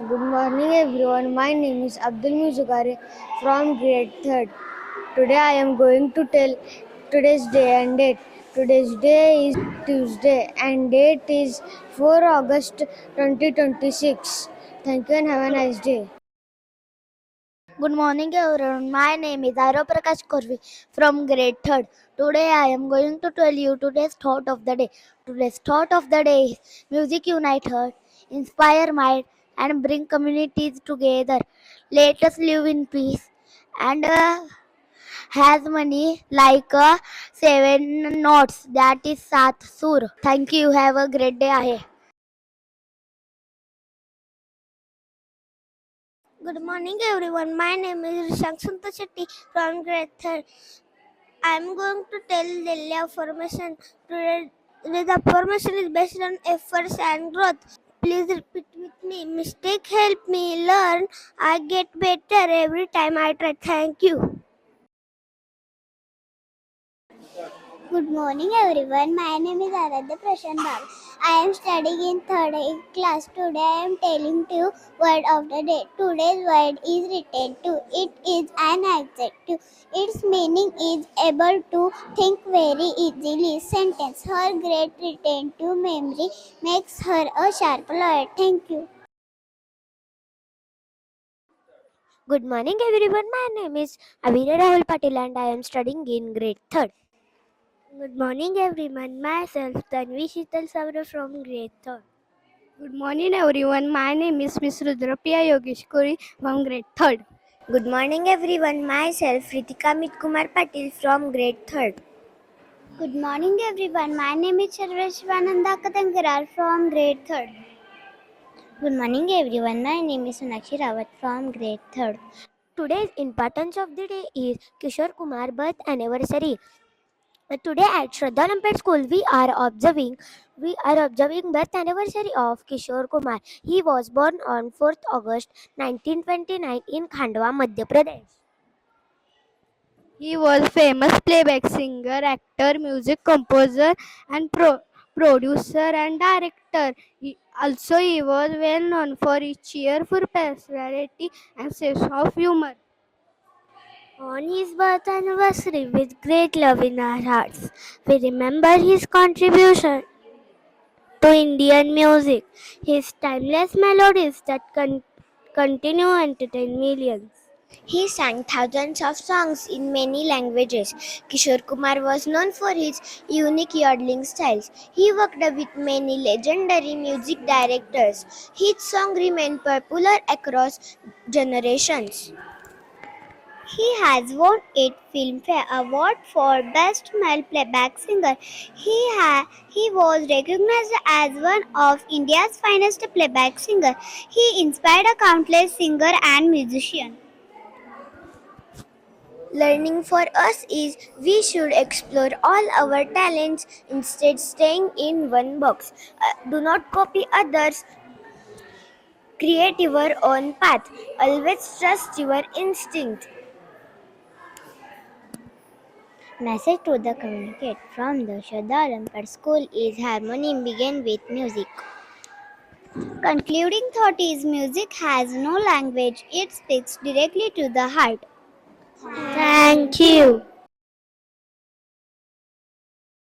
Good morning everyone. My name is Abdul Muzakari from grade 3rd. Today I am going to tell today's day and date. Today's day is Tuesday and date is 4 August 2026. Thank you and have a nice day. Good morning, everyone. My name is Airo Prakash Korvi from grade 3rd. Today I am going to tell you today's thought of the day. Today's thought of the day is music unite heart, inspire mind, and bring communities together. Let us live in peace and has money like seven notes, that is Sat Sur. Thank you. Have a great day ahead. Good morning, everyone. My name is Rishank Santa Shetty from grade 3rd. I am going to tell Delhi affirmation. Today's affirmation is based on efforts and growth. Please repeat with me. Mistake help me learn. I get better every time I try. Thank you. Good morning, everyone. My name is Aradhya Prashant Bhav. I am studying in third class. Today, I am telling you word of the day. Today's word is written to. It is an adjective. Its meaning is able to think very easily. Sentence. Her great retain to memory makes her a sharp lawyer. Thank you. Good morning, everyone. My name is Avira Rahul Patil and I am studying in grade 3rd. Good morning, everyone. Myself, Tanvi Shital Savra from grade 3rd. Good morning, everyone. My name is Miss Rudrapriya Yogesh Kori from grade 3rd. Good morning everyone, myself Ritika Mit Kumar Patil from grade 3rd. Good morning, everyone. My name is Sarveshwananda Katangarar from grade 3rd. Good morning, everyone. My name is Sonakshi Rawat from grade 3rd. Today's importance of the day is Kishore Kumar birth anniversary. Today at Shraddha Lampet School we are observing birth anniversary of Kishore Kumar. He was born on 4th August 1929 in Khandwa, Madhya Pradesh. He was famous playback singer, actor, music composer, and producer and director. He was well known for his cheerful personality and sense of humor. On his birth anniversary, with great love in our hearts, we remember his contribution to Indian music, his timeless melodies that continue to entertain millions. He sang thousands of songs in many languages. Kishore Kumar was known for his unique yodeling styles. He worked with many legendary music directors. His songs remain popular across generations. He has won 8 Filmfare Award for Best Male Playback Singer. He was recognized as one of India's finest playback singers. He inspired a countless singers and musicians. Learning for us is we should explore all our talents instead staying in one box. Do not copy others. Create your own path. Always trust your instinct. Message to the communicate from the Shraddha Lampert School is harmony begin with music. Concluding thought is music has no language, it speaks directly to the heart. Thank you.